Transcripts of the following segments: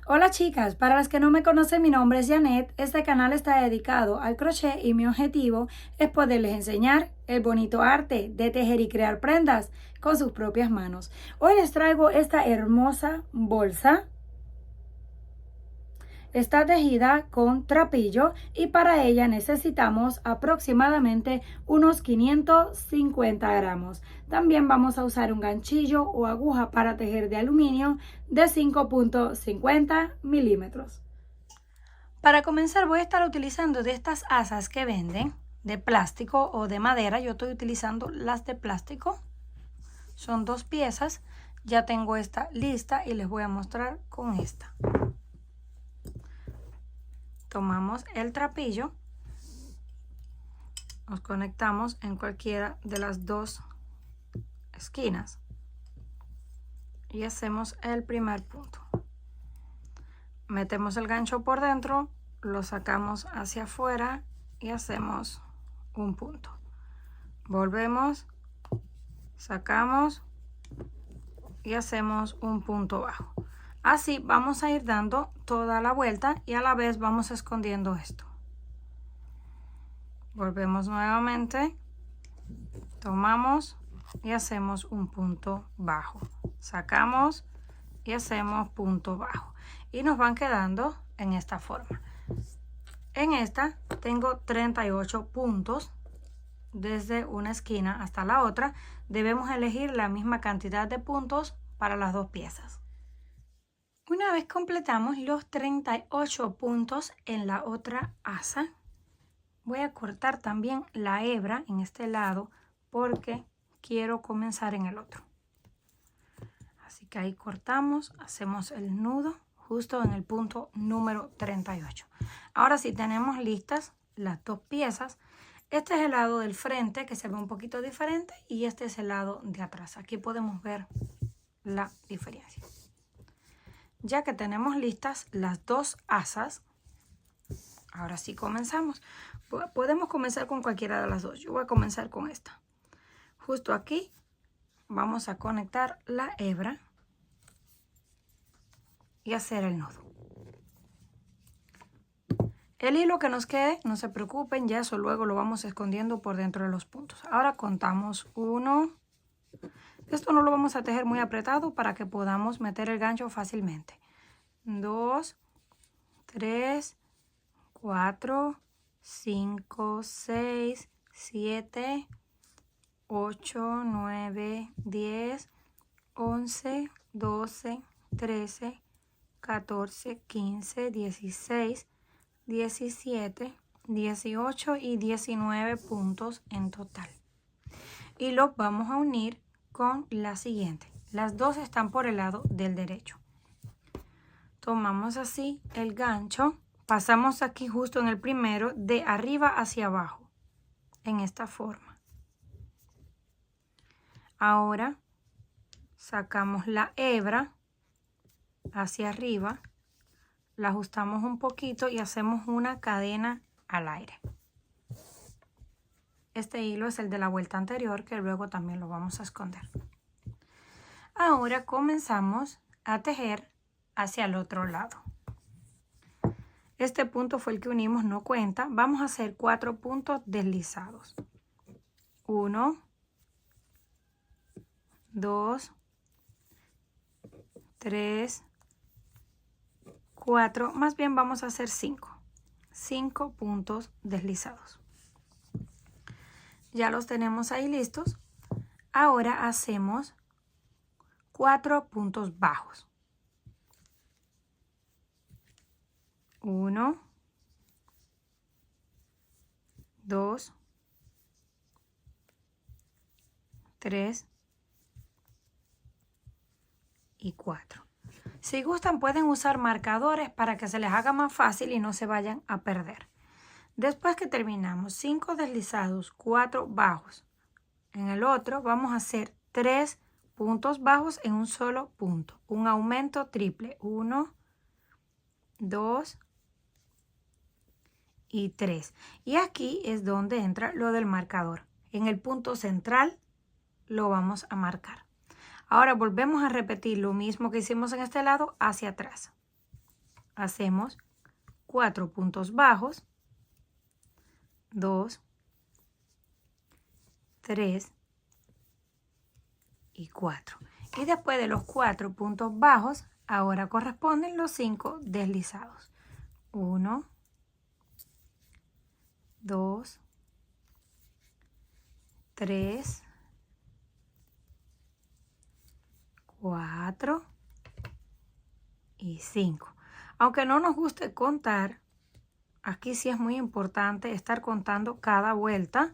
Hola chicas, para las que no me conocen, mi nombre es Janet. Este canal está dedicado al crochet y mi objetivo es poderles enseñar el bonito arte de tejer y crear prendas con sus propias manos. Hoy les traigo esta hermosa bolsa. Está tejida con trapillo y para ella necesitamos aproximadamente unos 550 gramos. También vamos a usar un ganchillo o aguja para tejer de aluminio de 5.50 milímetros. Para comenzar voy a estar utilizando de estas asas que venden de plástico o de madera. Yo estoy utilizando las de plástico. Son 2 piezas. Ya tengo esta lista y les voy a mostrar con esta. Tomamos el trapillo, nos conectamos en cualquiera de las 2 esquinas y hacemos el primer punto. Metemos el gancho por dentro, lo sacamos hacia afuera y hacemos un punto. Volvemos, sacamos y hacemos un punto bajo. Así vamos a ir dando toda la vuelta y a la vez vamos escondiendo esto. Volvemos nuevamente, tomamos y hacemos un punto bajo. Sacamos y hacemos punto bajo. Y nos van quedando en esta forma. En esta tengo 38 puntos desde una esquina hasta la otra. Debemos elegir la misma cantidad de puntos para las 2 piezas. Una vez completamos los 38 puntos en la otra asa, voy a cortar también la hebra en este lado porque quiero comenzar en el otro. Así que ahí cortamos, hacemos el nudo justo en el punto número 38. Ahora sí tenemos listas las 2 piezas. Este es el lado del frente que se ve un poquito diferente y este es el lado de atrás. Aquí podemos ver la diferencia. Ya que tenemos listas las 2 asas, ahora sí comenzamos. Podemos comenzar con cualquiera de las 2. Yo voy a comenzar con esta. Justo aquí vamos a conectar la hebra y hacer el nudo. El hilo que nos quede, no se preocupen, ya eso luego lo vamos escondiendo por dentro de los puntos. Ahora contamos 1. Esto no lo vamos a tejer muy apretado para que podamos meter el gancho fácilmente. 2, 3, 4, 5, 6, 7, 8, 9, 10, 11, 12, 13, 14, 15, 16, 17, 18 y 19 puntos en total. Y los vamos a unir con la siguiente. Las 2 están por el lado del derecho. Tomamos así el gancho, pasamos aquí justo en el primero de arriba hacia abajo, en esta forma. Ahora sacamos la hebra hacia arriba, la ajustamos un poquito y hacemos una cadena al aire. Este hilo es el de la vuelta anterior que luego también lo vamos a esconder. Ahora comenzamos a tejer hacia el otro lado. Este punto fue el que unimos, no cuenta. Vamos a hacer 4 puntos deslizados. 1, 2, 3, 4, más bien vamos a hacer 5 puntos deslizados. Ya los tenemos ahí listos. Ahora hacemos 4 puntos bajos. 1, 2, 3 y 4. Si gustan pueden usar marcadores para que se les haga más fácil y no se vayan a perder. Después que terminamos 5 deslizados, 4 bajos, en el otro vamos a hacer 3 puntos bajos en un solo punto. Un aumento triple. 1, 2 y 3. Y aquí es donde entra lo del marcador. En el punto central lo vamos a marcar. Ahora volvemos a repetir lo mismo que hicimos en este lado hacia atrás. hacemos 4 puntos bajos, 2, 3 y 4. Y después de los 4 puntos bajos, ahora corresponden los 5 deslizados. 1, 2, 3, 4 y 5. Aunque no nos guste contar, aquí sí es muy importante estar contando cada vuelta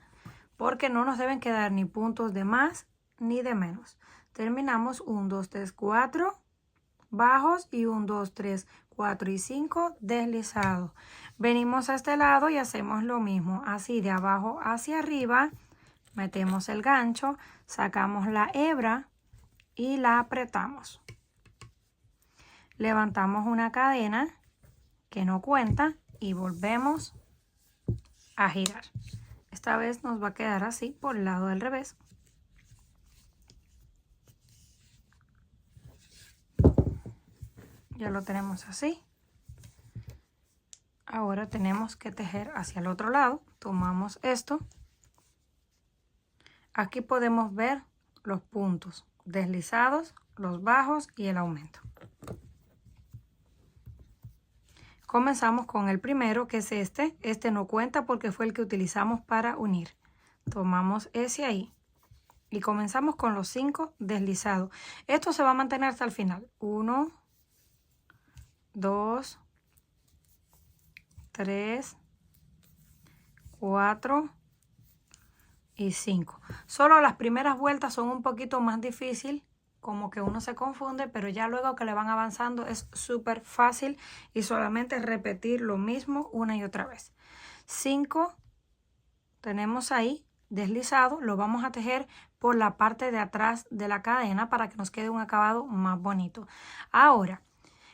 porque no nos deben quedar ni puntos de más ni de menos. Terminamos 1, 2, 3, 4 bajos y 1, 2, 3, 4 y 5 deslizados. Venimos a este lado y hacemos lo mismo, así de abajo hacia arriba, metemos el gancho, sacamos la hebra y la apretamos. Levantamos una cadena que no cuenta y volvemos a girar. Esta vez nos va a quedar así por el lado del revés. Ya lo tenemos así. Ahora tenemos que tejer hacia el otro lado. Tomamos esto. Aquí podemos ver los puntos deslizados, los bajos y el aumento. Comenzamos con el primero, que es este. Este no cuenta porque fue el que utilizamos para unir. Tomamos ese ahí y comenzamos con los 5 deslizados. Esto se va a mantener hasta el final. 1, 2, 3, 4 y 5. Solo las primeras vueltas son un poquito más difíciles, como que uno se confunde, pero ya luego que le van avanzando es súper fácil y solamente repetir lo mismo una y otra vez. 5 tenemos ahí deslizado, lo vamos a tejer por la parte de atrás de la cadena para que nos quede un acabado más bonito. Ahora,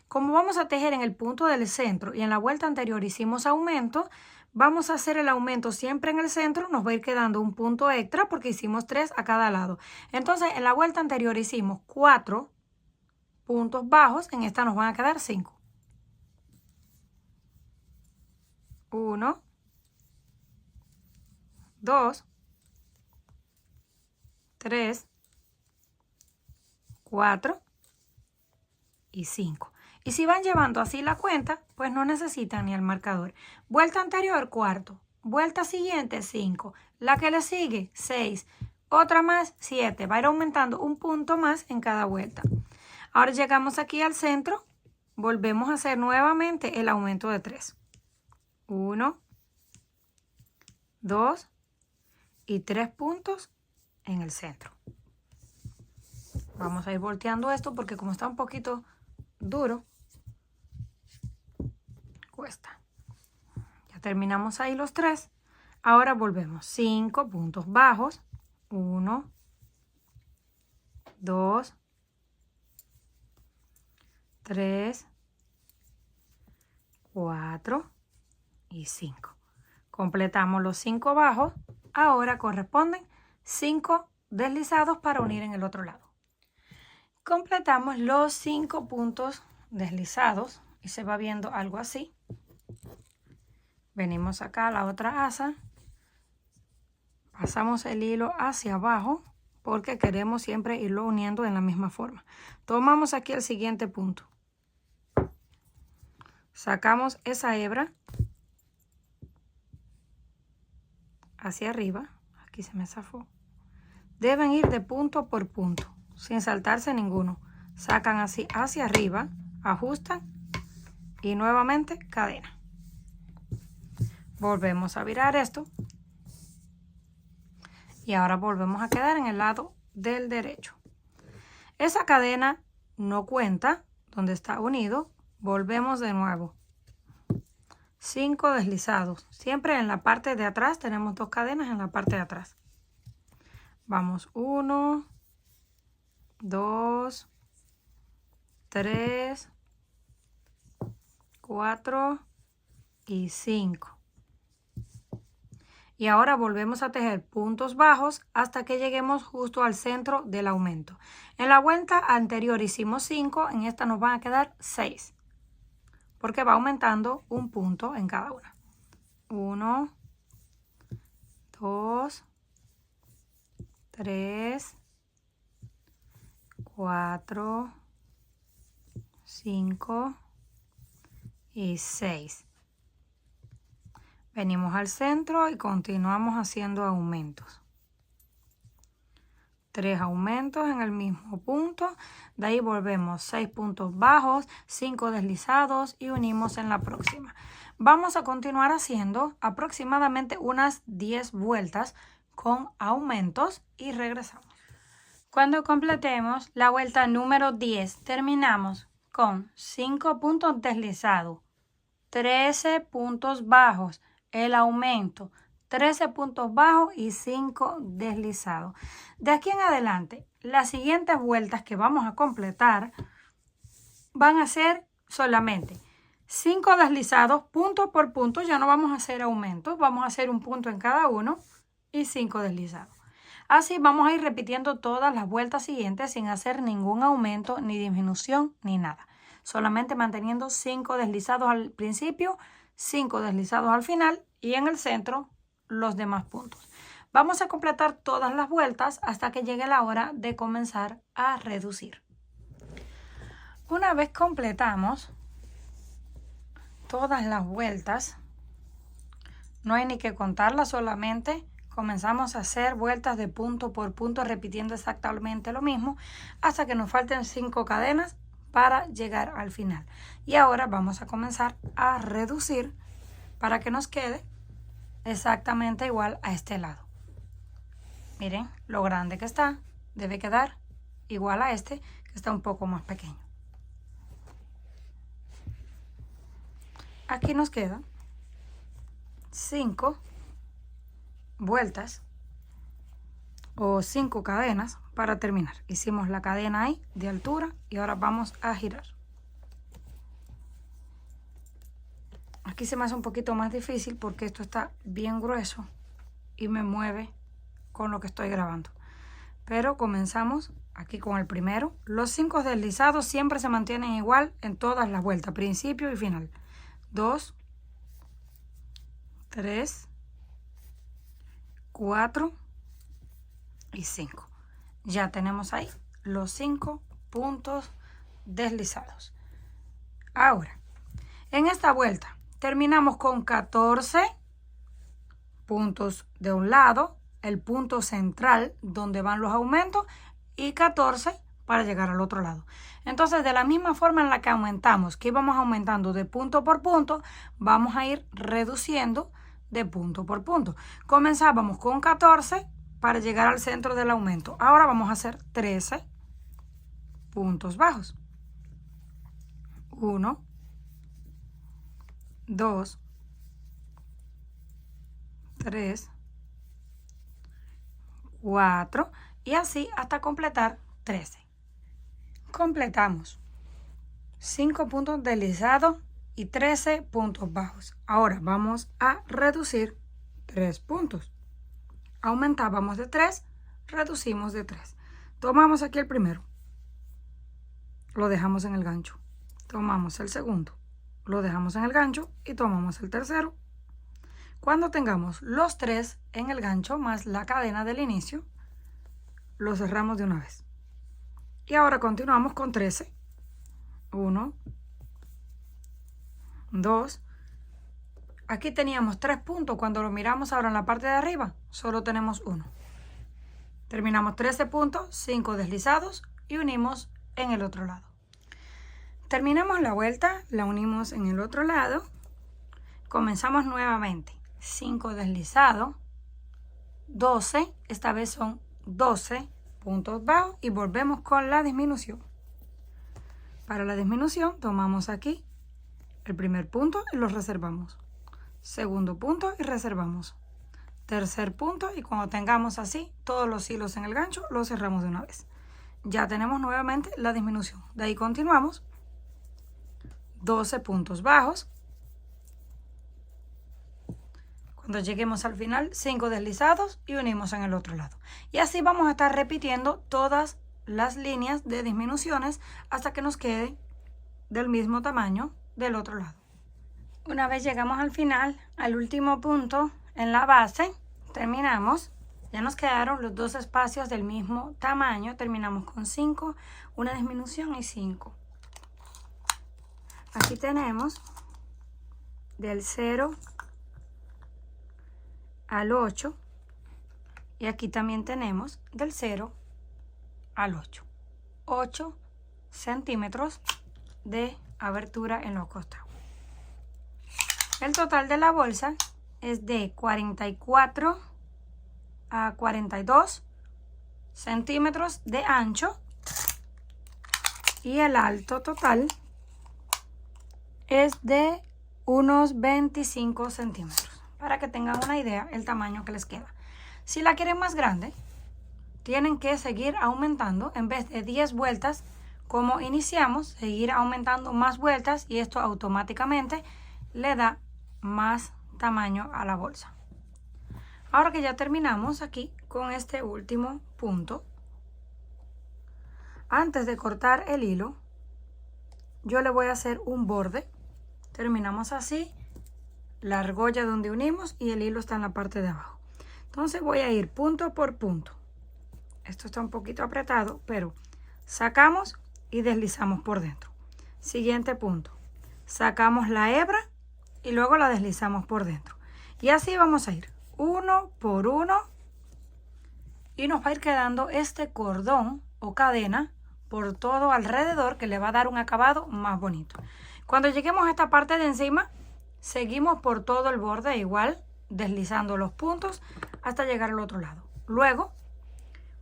como vamos a tejer en el punto del centro y en la vuelta anterior hicimos aumento, vamos a hacer el aumento siempre en el centro, nos va a ir quedando un punto extra porque hicimos 3 a cada lado. Entonces, en la vuelta anterior hicimos 4 puntos bajos, en esta nos van a quedar 5. 1, 2, 3, 4 y 5. Y si van llevando así la cuenta, pues no necesitan ni el marcador. Vuelta anterior, cuarto. Vuelta siguiente, 5. La que le sigue, 6. Otra más, 7. Va a ir aumentando un punto más en cada vuelta. Ahora llegamos aquí al centro. Volvemos a hacer nuevamente el aumento de 3. 1, 2 y 3 puntos en el centro. Vamos a ir volteando esto porque como está un poquito duro, cuesta. Ya terminamos ahí los 3. Ahora volvemos. 5 puntos bajos. 1, 2, 3, 4 y 5. Completamos los 5 bajos. Ahora corresponden 5 deslizados para unir en el otro lado. Completamos los 5 puntos deslizados y se va viendo algo así. Venimos acá a la otra asa, pasamos el hilo hacia abajo porque queremos siempre irlo uniendo en la misma forma. Tomamos aquí el siguiente punto. Sacamos esa hebra hacia arriba. Aquí se me zafó. Deben ir de punto por punto, sin saltarse ninguno. Sacan así hacia arriba, ajustan y nuevamente cadena. Volvemos a virar esto. Y ahora volvemos a quedar en el lado del derecho. Esa cadena no cuenta donde está unido. Volvemos de nuevo. 5 deslizados. Siempre en la parte de atrás tenemos 2 cadenas en la parte de atrás. Vamos 1, 2, 3, 4 y 5. Y ahora volvemos a tejer puntos bajos hasta que lleguemos justo al centro del aumento. En la vuelta anterior hicimos 5, en esta nos van a quedar 6. porque va aumentando un punto en cada una. 1, 2, 3, 4, 5 y 6. Venimos al centro y continuamos haciendo aumentos. 3 aumentos en el mismo punto. De ahí volvemos 6 puntos bajos, 5 deslizados y unimos en la próxima. Vamos a continuar haciendo aproximadamente unas 10 vueltas con aumentos y regresamos. Cuando completemos la vuelta número 10, terminamos con 5 puntos deslizados, 13 puntos bajos, el aumento, 13 puntos bajos y 5 deslizados. De aquí en adelante, las siguientes vueltas que vamos a completar van a ser solamente 5 deslizados, punto por punto. Ya no vamos a hacer aumentos, vamos a hacer un punto en cada uno y 5 deslizados. Así vamos a ir repitiendo todas las vueltas siguientes sin hacer ningún aumento, ni disminución, ni nada. Solamente manteniendo 5 deslizados al principio, 5 deslizados al final y en el centro los demás puntos. Vamos a completar todas las vueltas hasta que llegue la hora de comenzar a reducir. Una vez completamos todas las vueltas, no hay ni que contarlas, solamente comenzamos a hacer vueltas de punto por punto repitiendo exactamente lo mismo hasta que nos falten 5 cadenas para llegar al final. Y ahora vamos a comenzar a reducir para que nos quede exactamente igual a este lado. Miren lo grande que está, debe quedar igual a este que está un poco más pequeño. Aquí nos quedan 5 vueltas o 5 cadenas para terminar. Hicimos la cadena ahí de altura y ahora vamos a girar. Aquí se me hace un poquito más difícil porque esto está bien grueso y me mueve con lo que estoy grabando. Pero comenzamos aquí con el primero. Los 5 deslizados siempre se mantienen igual en todas las vueltas, principio y final. 2, 3, 4 y 5. Ya tenemos ahí los 5 puntos deslizados. Ahora, en esta vuelta terminamos con 14 puntos de un lado, el punto central donde van los aumentos y 14 para llegar al otro lado. Entonces, de la misma forma en la que aumentamos, que íbamos aumentando de punto por punto, vamos a ir reduciendo de punto por punto. Comenzábamos con 14 para llegar al centro del aumento. Ahora vamos a hacer 13 puntos bajos. 1, 2, 3, 4 y así hasta completar 13. Completamos 5 puntos deslizados y 13 puntos bajos. Ahora vamos a reducir 3 puntos. Aumentábamos de 3, reducimos de 3. Tomamos aquí el primero, lo dejamos en el gancho. Tomamos el segundo, lo dejamos en el gancho y tomamos el tercero. Cuando tengamos los 3 en el gancho más la cadena del inicio, lo cerramos de una vez. Y ahora continuamos con 13. 1, 2. Aquí teníamos 3 puntos. Cuando lo miramos ahora en la parte de arriba, solo tenemos 1. Terminamos 13 puntos, 5 deslizados y unimos en el otro lado. Terminamos la vuelta, la unimos en el otro lado. Comenzamos nuevamente. 5 deslizados, 12. Esta vez son 12 puntos bajos y volvemos con la disminución. Para la disminución tomamos aquí el primer punto y lo reservamos. Segundo punto y reservamos. Tercer punto y cuando tengamos así todos los hilos en el gancho, los cerramos de una vez. Ya tenemos nuevamente la disminución. De ahí continuamos. 12 puntos bajos. Cuando lleguemos al final, 5 deslizados y unimos en el otro lado. Y así vamos a estar repitiendo todas las líneas de disminuciones hasta que nos quede del mismo tamaño del otro lado. Una vez llegamos al final, al último punto en la base, terminamos. Ya nos quedaron los dos espacios del mismo tamaño. Terminamos con 5, una disminución y 5. Aquí tenemos del 0 al 8. Y aquí también tenemos del 0 al 8. 8 centímetros de abertura en los costados. El total de la bolsa es de 44 a 42 centímetros de ancho y el alto total es de unos 25 centímetros, para que tengan una idea el tamaño que les queda. Si la quieren más grande, tienen que seguir aumentando. En vez de 10 vueltas como iniciamos, seguir aumentando más vueltas y esto automáticamente le da más tamaño a la bolsa. Ahora que ya terminamos aquí con este último punto, antes de cortar el hilo, yo le voy a hacer un borde. Terminamos así, la argolla donde unimos y el hilo está en la parte de abajo. Entonces voy a ir punto por punto. Esto está un poquito apretado, pero sacamos y deslizamos por dentro. Siguiente punto. Sacamos la hebra y luego la deslizamos por dentro. Y así vamos a ir uno por uno y nos va a ir quedando este cordón o cadena por todo alrededor que le va a dar un acabado más bonito. Cuando lleguemos a esta parte de encima, seguimos por todo el borde igual, deslizando los puntos hasta llegar al otro lado. Luego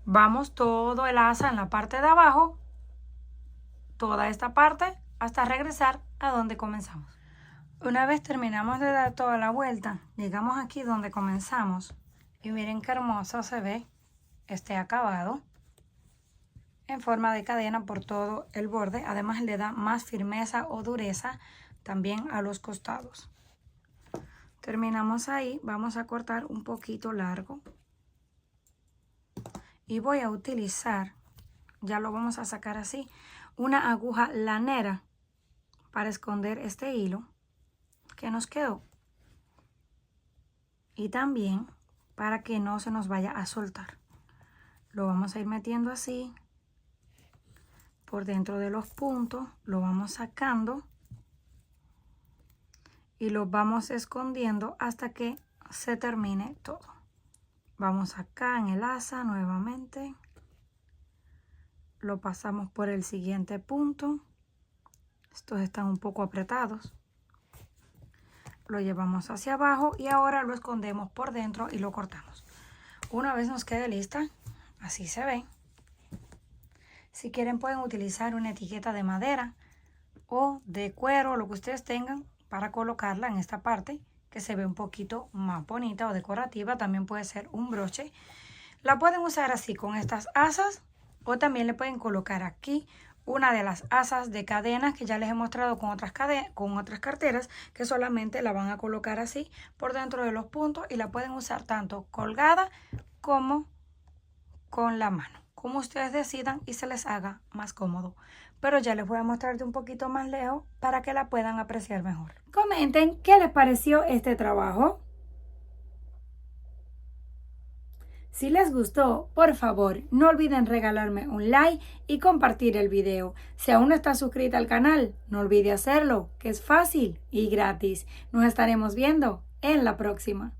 vamos todo el asa en la parte de abajo, toda esta parte, hasta regresar a donde comenzamos. Una vez terminamos de dar toda la vuelta, llegamos aquí donde comenzamos y miren qué hermoso se ve este acabado en forma de cadena por todo el borde. Además le da más firmeza o dureza también a los costados. Terminamos ahí, vamos a cortar un poquito largo y voy a utilizar, ya lo vamos a sacar así, una aguja lanera para esconder este hilo que nos quedó y también para que no se nos vaya a soltar. Lo vamos a ir metiendo así por dentro de los puntos, lo vamos sacando y lo vamos escondiendo hasta que se termine todo. Vamos acá en el asa nuevamente, lo pasamos por el siguiente punto. Estos están un poco apretados. Lo llevamos hacia abajo y ahora lo escondemos por dentro y lo cortamos. Una vez nos quede lista, así se ve. Si quieren pueden utilizar una etiqueta de madera o de cuero, lo que ustedes tengan, para colocarla en esta parte que se ve un poquito más bonita o decorativa. También puede ser un broche. La pueden usar así con estas asas o también le pueden colocar aquí una de las asas de cadenas que ya les he mostrado con otras carteras, que solamente la van a colocar así por dentro de los puntos y la pueden usar tanto colgada como con la mano, como ustedes decidan y se les haga más cómodo. Pero ya les voy a mostrar de un poquito más lejos para que la puedan apreciar mejor. Comenten qué les pareció este trabajo. Si les gustó, por favor, no olviden regalarme un like y compartir el video. Si aún no estás suscrita al canal, no olvide hacerlo, que es fácil y gratis. Nos estaremos viendo en la próxima.